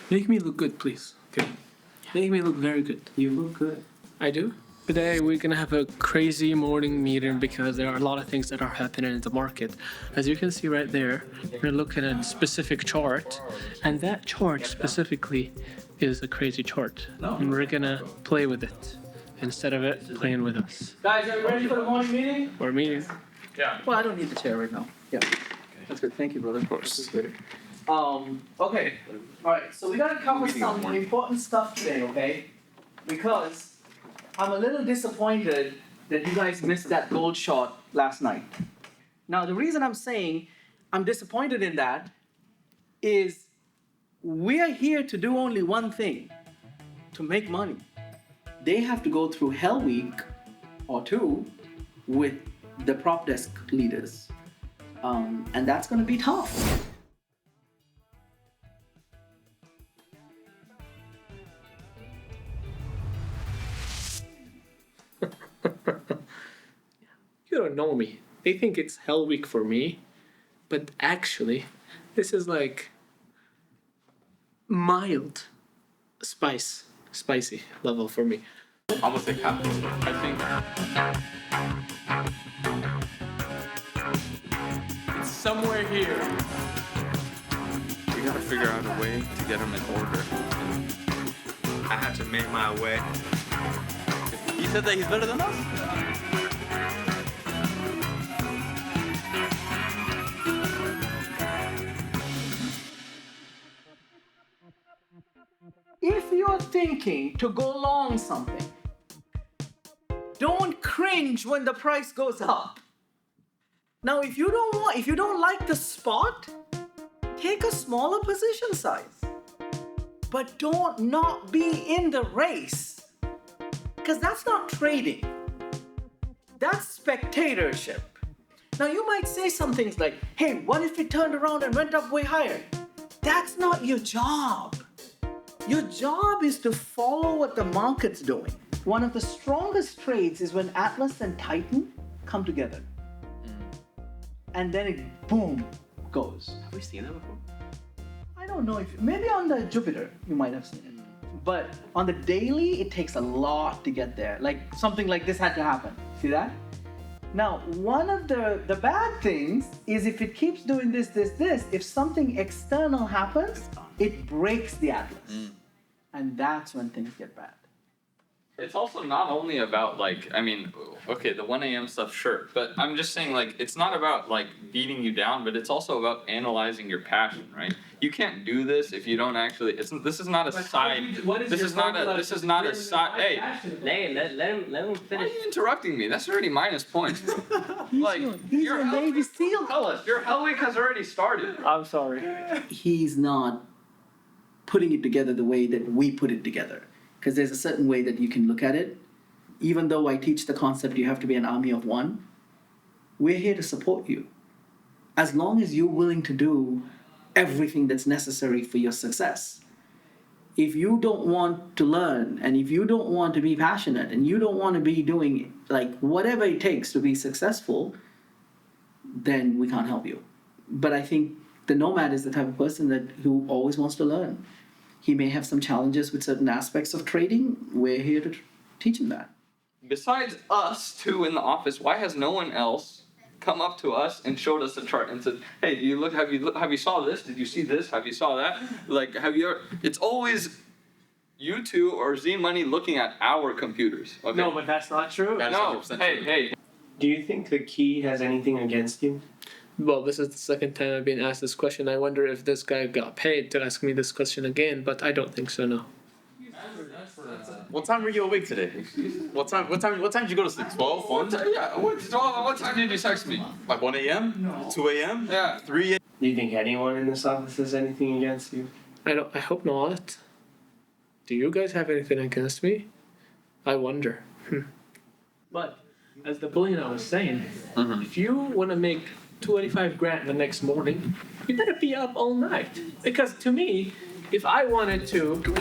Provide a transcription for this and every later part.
Make me look good, please. Okay. Make me look very good. You look good. I do. Today we're gonna have a crazy morning meeting because there are a lot of things that are happening in the market. As you can see right there, we're looking at a specific chart, and that chart specifically is a crazy chart. And we're gonna play with it instead of it playing with us. Guys, are you ready for the morning meeting? Or meeting. Yeah. Well, I don't need the chair right now. Yeah. That's good. Thank you, brother. Of course. Okay. All right. So we gotta cover some important stuff today, okay? Because I'm a little disappointed that you guys missed that gold shot last night. Now, the reason I'm saying I'm disappointed in that is we're here to do only one thing, to make money. They have to go through Hell Week or two with the prop desk leaders. And that's going to be tough. You don't know me. They think it's Hell Week for me, but actually, this is like mild spicy level for me. I'm gonna say capital. I think it's somewhere here. We gotta figure out a way to get him in order. I had to make my way. He said that he's better than us? If you're thinking to go long something, don't cringe when the price goes up. Now, if you don't like the spot, take a smaller position size. But don't not be in the race. Because that's not trading. That's spectatorship. Now, you might say some things like, hey, what if it turned around and went up way higher? That's not your job. Your job is to follow what the market's doing. One of the strongest trades is when Atlas and Titan come together. And then it, boom, goes. Have we seen that before? I don't know if, maybe on the Jupiter, you might have seen it. But on the daily, it takes a lot to get there. Like something like this had to happen. See that? Now, one of the bad things is if it keeps doing this, if something external happens, it breaks the Atlas. And that's when things get bad. It's also not only about okay, the 1 a.m. stuff, sure. But I'm just saying it's not about beating you down, but it's also about analyzing your passion, right? You can't do this if you don't actually, this is not a side, this is not a side, hey. Let him finish. Why are you interrupting me? That's already minus points. He's a Navy SEAL. Tell us, your Hell Week has already started. I'm sorry. He's not putting it together the way that we put it together. Because there's a certain way that you can look at it. Even though I teach the concept you have to be an army of one, we're here to support you. As long as you're willing to do everything that's necessary for your success. If you don't want to learn, and if you don't want to be passionate, and you don't want to be doing whatever it takes to be successful, then we can't help you. But I think the nomad is the type of person who always wants to learn. He may have some challenges with certain aspects of trading. We're here to teach him that. Besides us two in the office, why has no one else come up to us and showed us a chart and said, "Hey, have you saw this? Did you see this? Have you saw that?" It's always you two or Z Money looking at our computers. Okay? No, but that's not true. No. 100% true. Hey. Do you think the key has anything against you? Well, this is the second time I've been asked this question. I wonder if this guy got paid to ask me this question again, but I don't think so, no. What time were you awake today? What time did you go to sleep? 12? 1? Yeah, what time did you text me? Like 1 a.m? No. 2 a.m? Yeah. 3 a.m? Do you think anyone in this office has anything against you? I hope not. Do you guys have anything against me? I wonder. But as the billionaire was saying, if you want to make 25 grand the next morning, you better be up all night. Because to me, if I wanted to, if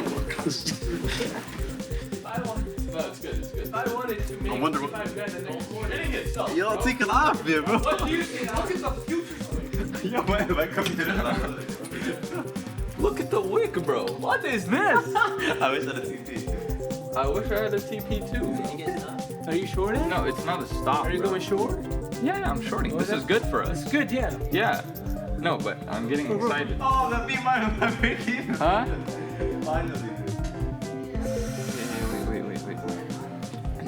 I wanted to make 25 grand the next morning, Yo, take it off, man, bro. what do you think? Look at the future. Yo, vai caminhando. Look at the wick, bro. What is this? I wish I had a TP. I wish I had a TP too. Are you shorting? No, it's not a stop. Are you bro. going short? Yeah, I'm shorting. This is good for us. It's good, yeah. Yeah. No, but I'm getting excited. Oh, that beat my making. Huh? Finally. Wait.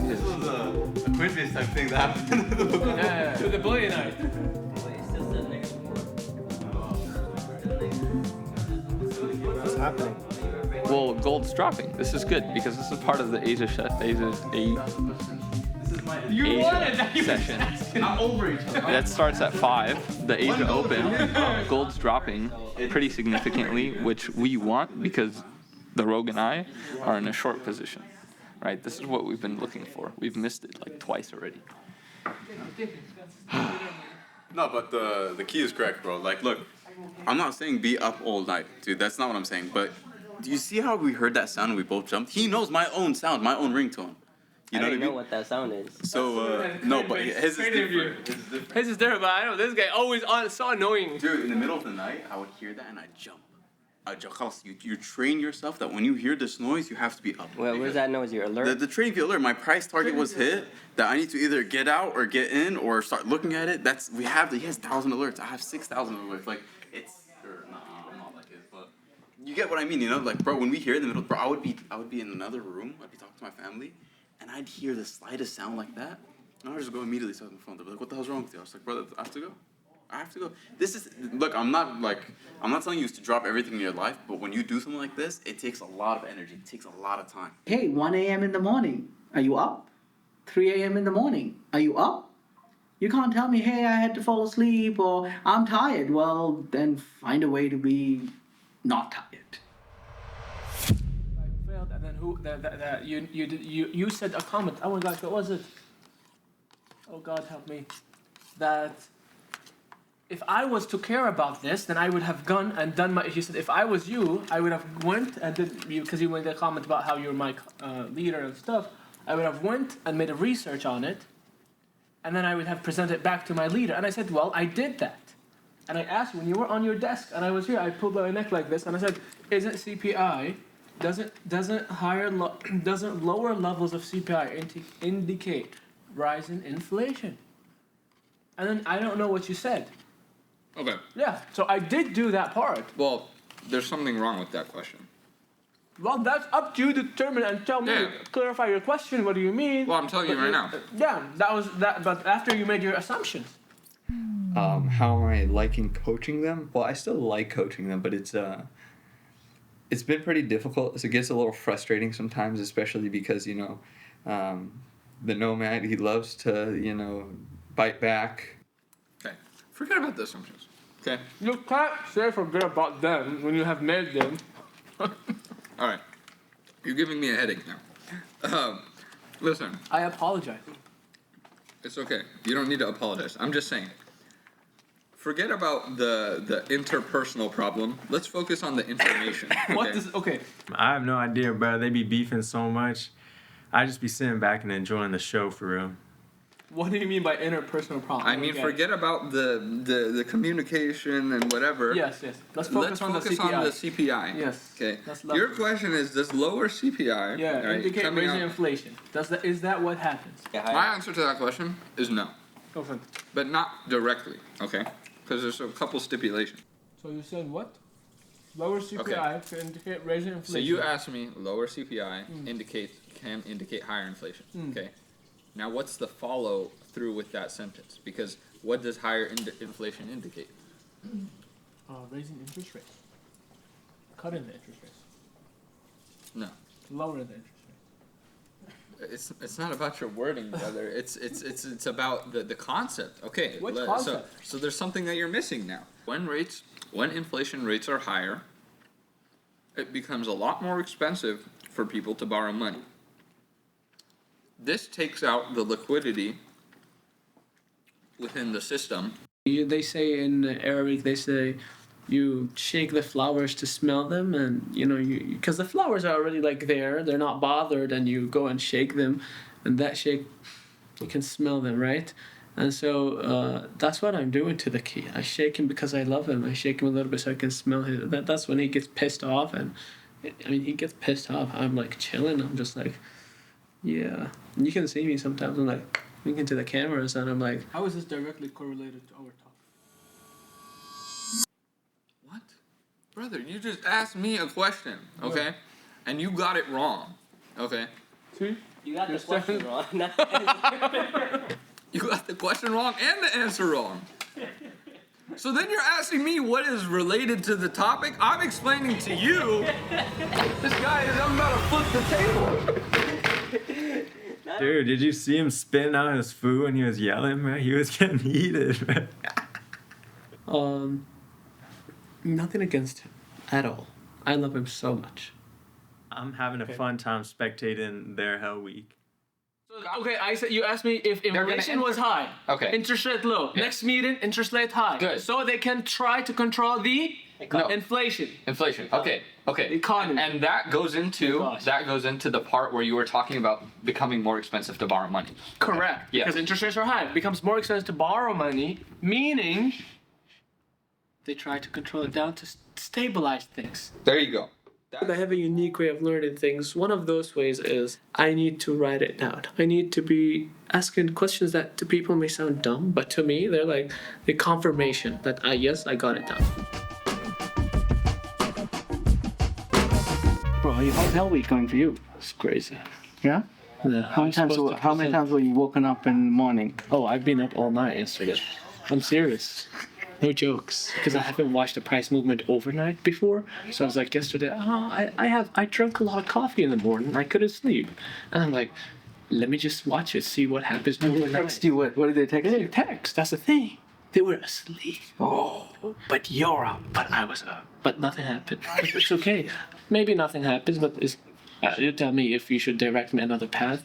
This was a Coinbase type thing that happened. Yeah, to the bully night. What's happening? Well, gold's dropping. This is good because this is part of the Asia session. Not over each other. That starts at 5. The Asia Open, gold's dropping pretty significantly, which we want because the Rogue and I are in a short position, right? This is what we've been looking for. We've missed it like twice already. No, but the key is correct, bro. Like, look, I'm not saying be up all night, dude. That's not what I'm saying. But do you see how we heard that sound and we both jumped? He knows my own sound, my own ringtone. You know I what I didn't know mean? what that sound is. So, no, but his is different. His is different, but I know this guy always on so annoying. Dude, in the middle of the night, I would hear that and I'd jump. خلاص, you train yourself that when you hear this noise, you have to be up. Well, where's that noise? Your alert? The training field alert, my price target was hit, that I need to either get out or get in or start looking at it. He has 1,000 alerts. I have 6,000 alerts. Like, I'm not like it, but you get what I mean, you know? Like, bro, when we hear it in the middle, bro, I would be in another room, I'd be talking to my family, and I'd hear the slightest sound like that, and I would just go immediately to the phone. They'd be like, what the hell's wrong with you? I was like, brother, I have to go. Look, I'm not telling you to drop everything in your life, but when you do something like this, it takes a lot of energy. It takes a lot of time. Hey, 1 a.m. in the morning, are you up? 3 a.m. in the morning, are you up? You can't tell me, hey, I had to fall asleep or I'm tired. Well, then find a way to be not tired. Failed, and then you said a comment. Oh my gosh, what was it? Oh God, help me. That if I was to care about this, then I would have gone and done my. He said, if I was you, I would have went and did because you made a comment about how you're my leader and stuff. I would have went and made a research on it, and then I would have presented it back to my leader. And I said, well, I did that. And I asked when you were on your desk and I was here, I pulled my neck like this, and I said, isn't CPI doesn't lower levels of CPI indicate rise in inflation? And then I don't know what you said. Okay. Yeah, so I did do that part. Well, there's something wrong with that question. Well, that's up to you to determine and tell me, Yeah. clarify your question. What do you mean? Well, I'm telling you right now. Yeah, that was that. But after you made your assumptions. How am I liking coaching them? Well, I still like coaching them, but it's been pretty difficult. So it gets a little frustrating sometimes, especially because the nomad, he loves to bite back. Okay. Forget about the assumptions. Okay. You can't say forget about them when you have made them. All right. You're giving me a headache now. Listen, I apologize. it's okay. You don't need to apologize. I'm just saying. Forget about the interpersonal problem. Let's focus on the information. What okay? does okay? I have no idea, bro. They be beefing so much. I just be sitting back and enjoying the show for real. What do you mean by interpersonal problem? I mean, forget about the communication and whatever. Yes. Let's focus on the CPI. on the CPI. Yes. Okay. That's Your lovely. question is, does lower CPI indicate coming raising out- inflation? Is that what happens? My answer to that question is no, Okay. but not directly. Okay. Because there's a couple stipulations. So you said what? Lower CPI can indicate raising inflation. So you asked me, lower CPI can indicate higher inflation. Mm. Okay. Now, what's the follow through with that sentence? Because what does higher inflation indicate? Raising interest rates. Cutting the interest rates. No. Lower the interest rates. It's not about your wording, brother. It's about the concept. Okay. Which concept? So there's something that you're missing now. When inflation rates are higher, it becomes a lot more expensive for people to borrow money. This takes out the liquidity within the system. They say in Arabic, you shake the flowers to smell them, and because the flowers are already there, they're not bothered, and you go and shake them, and that shake, you can smell them, right? And so that's what I'm doing to the key. I shake him because I love him. I shake him a little bit so I can smell his. That's when he gets pissed off, and I mean he gets pissed off. I'm like chilling. I'm just like, yeah. And you can see me sometimes. I'm like looking to the cameras, and I'm like, how is this directly correlated to our talk? What? Brother, you just asked me a question, okay? And you got it wrong, okay? See? You got the question wrong. You got the question wrong and the answer wrong. So then you're asking me what is related to the topic? I'm explaining to you. This guy is, I'm about to flip the table. Dude, did you see him spitting out his food when he was yelling, man? He was getting heated, man. Nothing against him at all. I love him so much. I'm having a fun time spectating their Hell Week. Okay, I said you asked me if inflation was high. Okay. Interest rate low. Yeah. Next meeting, interest rate high. Good. So they can try to control the No. inflation. Inflation. Okay. Economy. And that goes into Gosh. the part where you were talking about becoming more expensive to borrow money. Correct. Yeah. Because interest rates are high. It becomes more expensive to borrow money, meaning they try to control it down to stabilize things. There you go. I have a unique way of learning things. One of those ways is I need to write it down. I need to be asking questions that to people may sound dumb, but to me, they're like the confirmation that yes, I got it done. Bro, how's Hell Week going for you? It's crazy. Yeah? Yeah. How many times were you woken up in the morning? Oh, I've been up all night yesterday. I'm serious. No jokes, because I haven't watched the price movement overnight before. So I was like yesterday, I drank a lot of coffee in the morning. I couldn't sleep, and I'm like, let me just watch it, see what happens overnight. Text you what? What did they text They you? didn't text. That's the thing. They were asleep. Oh, but you're up. But I was up. But nothing happened. But it's okay. Maybe nothing happens, but you tell me if you should direct me another path.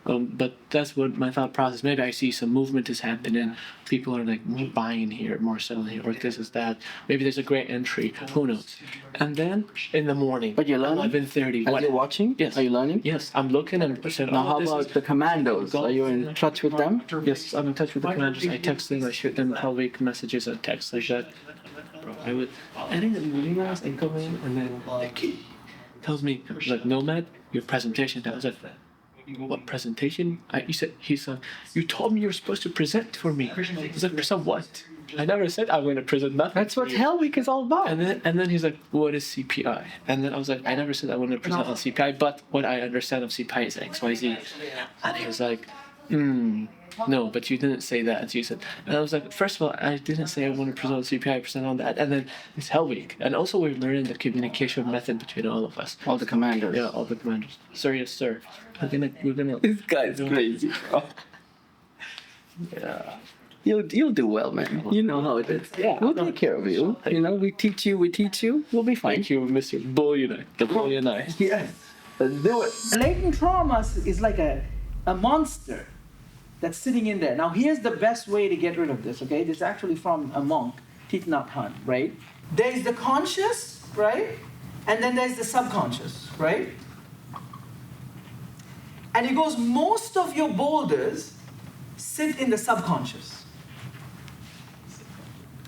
But that's what my thought process. Maybe I see some movement is happening. People are like more buying here, more selling here, or this is that. Maybe there's a great entry. Who knows? And then in the morning, But you're learning? 11:30. Are you watching? Yes. Are you learning? Yes, I'm looking and said, Now, how this about is- the commandos? Are you in touch with them? Yes, I'm in touch with the commanders. I text them, I shoot them Hell Week messages and texts like that. Bro, I would, and then the meeting hours, I go in, and then the key tells me, like, Nomad, your presentation. I was like, what presentation? He said, you told me you were supposed to present for me. I was like, present what? I never said I'm going to present nothing. That's what Hell Week is all about. And then he's like, what is CPI? And then I was like, I never said I wanted to present on CPI, but what I understand of CPI is XYZ. And he was like, no, but you didn't say that. You said, and I was like, first of all, I didn't say I want to present on CPI, present on that. And then it's Hell Week. And also we're learning the communication method between all of us. All the commanders. Yeah, all the commanders. Sir, yes, sir. We're gonna. This guy's crazy, bro. Yeah. You'll do well, man. You know how it is. Yeah. We'll take care of you. You know, we teach you. We'll be fine. Thank you, Mr. Bullion. The Bullion. Yes. Let's do it. Latent trauma is like a monster that's sitting in there. Now, here's the best way to get rid of this, okay? This is actually from a monk, Thich Nhat Hanh, right? There's the conscious, right? And then there's the subconscious, right? And he goes, most of your boulders sit in the subconscious.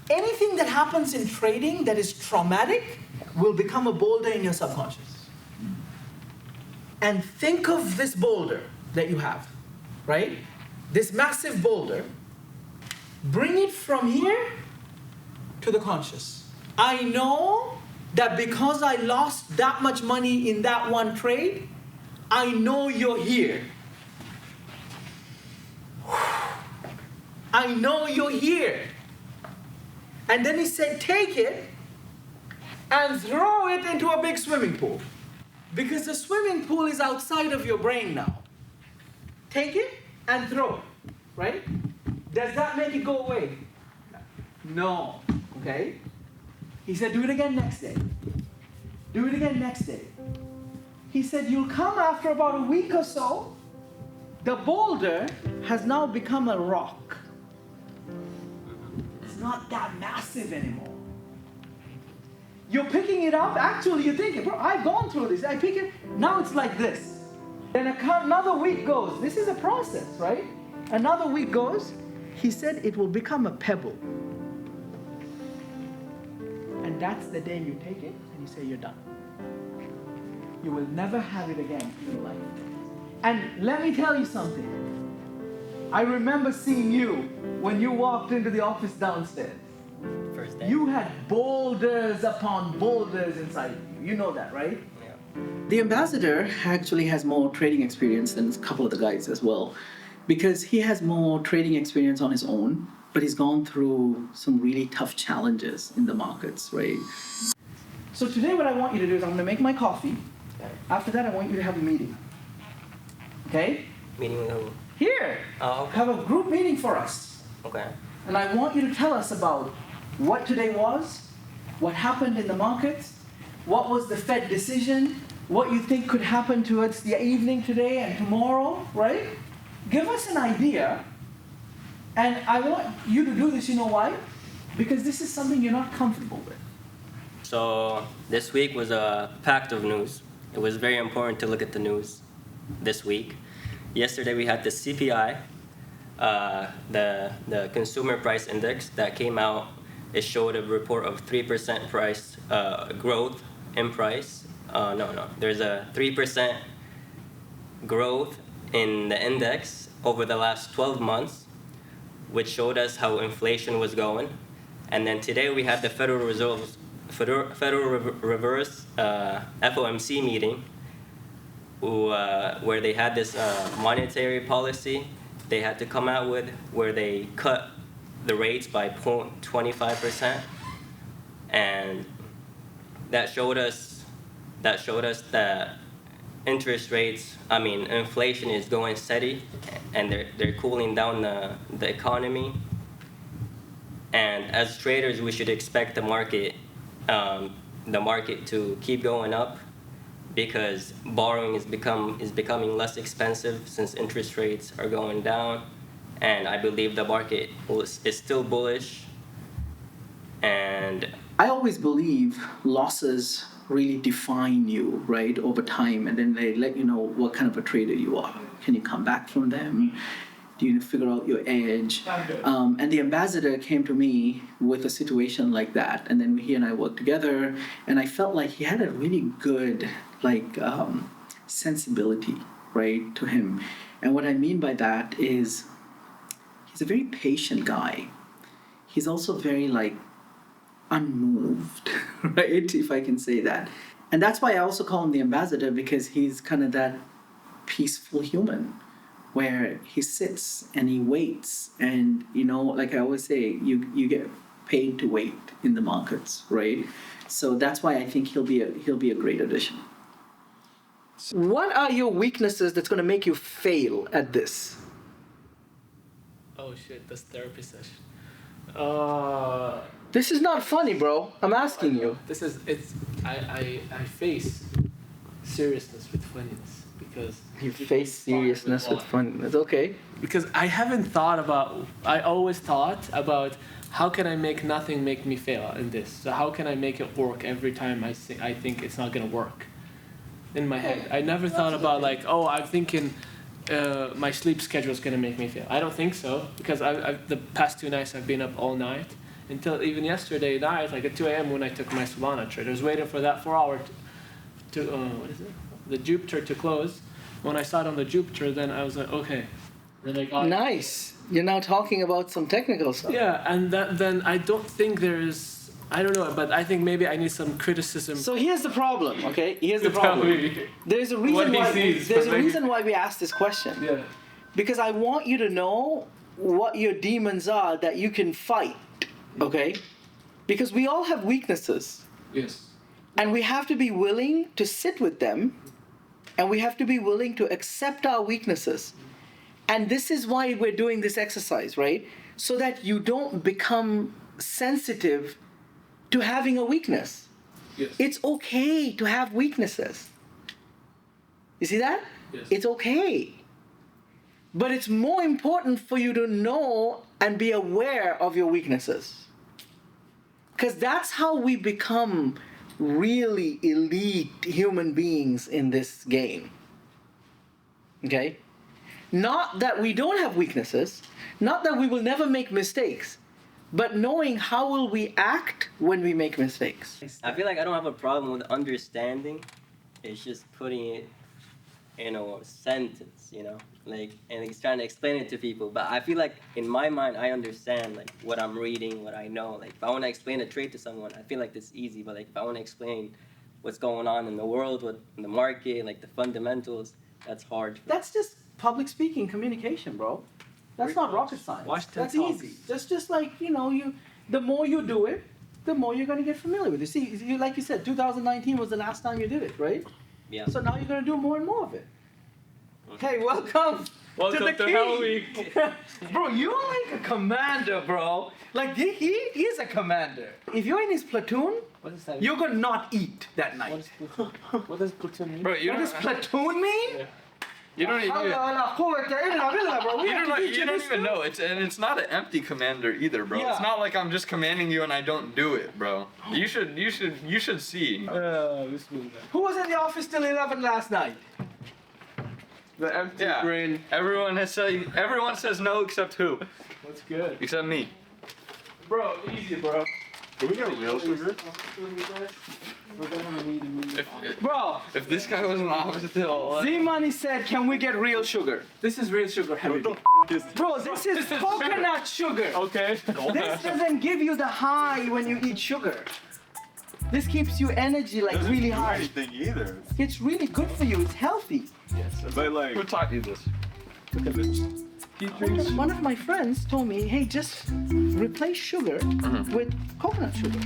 Anything that happens in trading that is traumatic will become a boulder in your subconscious. And think of this boulder that you have, right? This massive boulder. Bring it from here to the conscious. I know that because I lost that much money in that one trade, I know you're here. I know you're here. And then he said, take it and throw it into a big swimming pool. Because the swimming pool is outside of your brain now. Take it and throw it, right? Does that make it go away? No, okay? He said, do it again next day. Do it again next day. He said, you'll come after about a week or so. The boulder has now become a rock. It's not that massive anymore. You're picking it up. Actually, you're thinking, bro, I've gone through this. I pick it. Now it's like this. Then another week goes. This is a process, right? Another week goes. He said it will become a pebble. And that's the day you take it and you say you're done. You will never have it again in your life. And let me tell you something. I remember seeing you when you walked into the office downstairs. First day. You had boulders upon boulders inside you. You know that, right? Yeah. The ambassador actually has more trading experience than a couple of the guys as well, because he has more trading experience on his own, but he's gone through some really tough challenges in the markets, right? So today what I want you to do is I'm going to make my coffee. After that, I want you to have a meeting. Okay? Meeting with who? Here. Oh, okay. Have a group meeting for us. Okay. And I want you to tell us about what today was, what happened in the markets, what was the Fed decision, what you think could happen towards the evening today and tomorrow, right? Give us an idea. And I want you to do this, you know why? Because this is something you're not comfortable with. So this week was packed of news. It was very important to look at the news this week. Yesterday we had the CPI, the Consumer Price Index that came out. It showed a report of 3% price growth in price. There's a 3% growth in the index over the last 12 months, which showed us how inflation was going. And then today we had the Federal Reserve FOMC meeting, where they had this monetary policy they had to come out with, where they cut the rates by 0.25%, and that showed us that inflation is going steady, and they're cooling down the economy. And as traders, we should expect the market to keep going up, because borrowing is becoming less expensive since interest rates are going down, and I believe the market is still bullish. And I always believe losses really define you, right, over time, and then they let you know what kind of a trader you are. Can you come back from them? Do you figure out your edge? And the ambassador came to me with a situation like that, and then he and I worked together, and I felt like he had a really good sensibility, right, to him. And what I mean by that is he's a very patient guy. He's also very unmoved, right, if I can say that. And that's why I also call him the ambassador, because he's kind of that peaceful human, where he sits and he waits, and like I always say, you get paid to wait in the markets, right? So that's why I think he'll be a great addition. What are your weaknesses that's going to make you fail at this? Oh shit, that's therapy session. This is not funny, bro. I'm asking you. I face seriousness with funniness, because You face seriousness with funniness. Okay. because I always thought about how can I make nothing make me fail in this. So how can I make it work every time I think it's not gonna work in my head. I never thought about I'm thinking my sleep schedule is gonna make me fail. I don't think so, because the past 2 nights I've been up all night, until even yesterday night, at 2 a.m. when I took my Solana trade. I was waiting for that 4 hour the Jupiter to close. When I saw it on the Jupiter, then I was like, okay. Then I got Nice. You're now talking about some technical stuff. Yeah, and then I don't think I don't know, but I think maybe I need some criticism. So here's the problem, okay? Here's the to tell problem. me There's a what reason he why sees, there's but a maybe- reason why we asked this question. Yeah. Because I want you to know what your demons are that you can fight, okay? Because we all have weaknesses, Yes. and we have to be willing to sit with them, and we have to be willing to accept our weaknesses. And this is why we're doing this exercise, right? So that you don't become sensitive to having a weakness. Yes. It's okay to have weaknesses. You see that? Yes. It's okay. But it's more important for you to know and be aware of your weaknesses. Because that's how we become really elite human beings in this game. Okay? Not that we don't have weaknesses, not that we will never make mistakes, but knowing how will we act when we make mistakes. I feel like I don't have a problem with understanding. It's just putting it in a sentence, you know, like, and he's trying to explain it to people. But I feel like in my mind, I understand like what I'm reading, what I know. Like if I want to explain a trade to someone, I feel like it's easy. But like if I want to explain what's going on in the world, what in the market, like the fundamentals, that's hard. That's just public speaking communication, bro. That's not rocket science. Washington That's talks. easy. That's just like, you know, the more you do it, the more you're going to get familiar with it. See, like you said, 2019 was the last time you did it, right? Yeah. So now you're going to do more and more of it. Hey, welcome Welcome to the to Hell Week. Bro, you're like a commander, bro. Like, he is a commander. If you're in his platoon, What is that? you're going to not eat that night. What is platoon? What does platoon mean? Bro, What does platoon mean? you don't even. Bro, we have to teach You don't this even too. know. It's not an empty commander either, bro. Yeah. It's not like I'm just commanding you and I don't do it, bro. You should see. Who was in the office till 11 last night? The empty Yeah. brain. Everyone says no except who? That's good. Except me. Bro, easy, bro. Can we get real sugar? Bro, If this guy was an officer, Z-Money said, can we get real sugar? This is real sugar, Habibi. Bro, this is coconut sugar. Okay. This doesn't give you the high when you eat sugar. This keeps you energy like really high. Anything either. It's really good for you. It's healthy. But like, who taught you this? One of my friends told me, hey, just replace sugar with coconut sugar.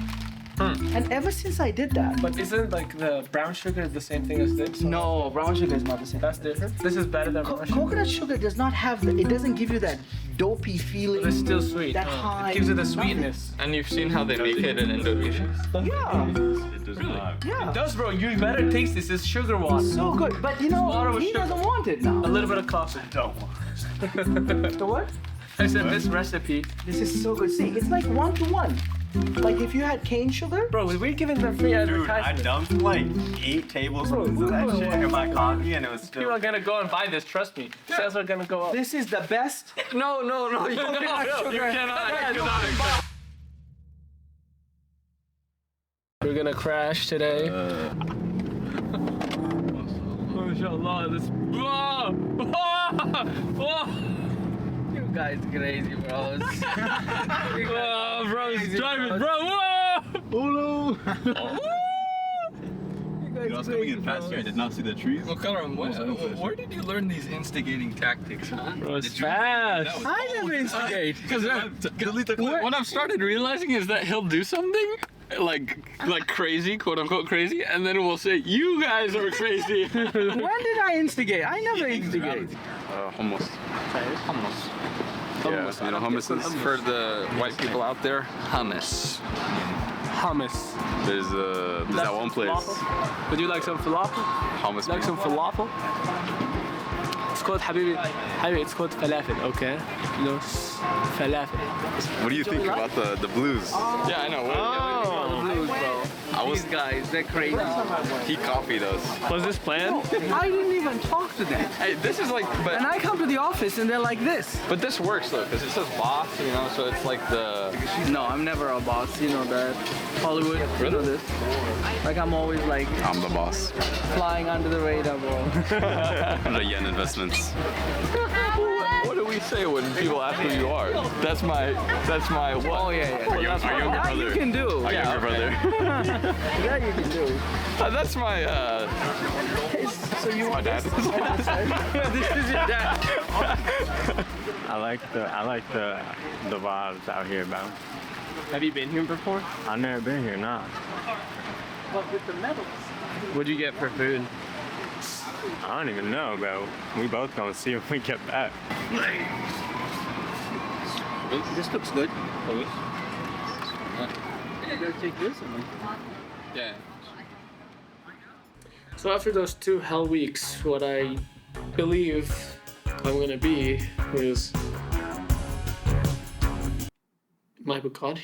And ever since I did that, But isn't like the brown sugar the same thing as this? no, brown sugar is not the same. That's different. This is better than brown sugar. Coconut sugar does not have it doesn't give you that dopey feeling. But it's still sweet. That high. It gives you the nothing. sweetness. And you've seen how they make it in Indonesia? Yeah, it does not. yeah. It does, bro. You better taste this. It's sugar water. So good. But you know, Water with he sugar. doesn't want it now. A little bit of coffee. The what? I said this recipe. This is so good. See, it's like 1-to-1. Like if you had cane sugar. Bro, we're giving them free Dude, I advertisement. dumped like 8 tablespoons of that shit in my coffee and it was People still. are gonna go and buy this, trust me. Sales are gonna go up. This is the best. No, you cannot. We're gonna crash today. MashaAllah, this. Whoa! Whoa! You guys crazy, bros. Whoa, bro, he's driving, bro. Whoa! You know, I was coming in faster. I did not see the trees. Where did you learn these instigating tactics, huh? Bro, it's fast. I never instigate. Because what I've started realizing is that he'll do something like crazy, quote unquote crazy, and then we'll say, you guys are crazy. When did I instigate? I never instigate. Hummus. Hummus. Yeah, you know hummus is for the white people out there. Hummus. Hummus. There's that one place. Falafel? Would you like some falafel? Hummus. Like some falafel? It's called Habibi. Habibi, it's called falafel, okay? No, falafel. What do you think about the blues? Yeah, I know. Blues, bro. These guys, they're crazy. He copied us. Was this planned? I didn't even talk to them. Hey, this is like, And I come to the office and they're like this. but this works though, because it says boss, you know, so it's like the. No, I'm never a boss. You know that. Hollywood, you know this. Like I'm always like I'm the boss. flying under the radar, bro. The yen investments. What do we say when people ask who you are? That's my what? Oh yeah. Our younger That you brother. can do. Our younger brother. That you can do. That's my So you want dad. this? This is your dad. I like the vibes out here, bro. Have you been here before? I've never been here, nah. But with the medals. What'd you get for food? I don't even know, bro. We both gonna see if we get back. This looks good. You better take this one. yeah. So after those 2 hell weeks, what I believe I'm gonna be is my Bugatti.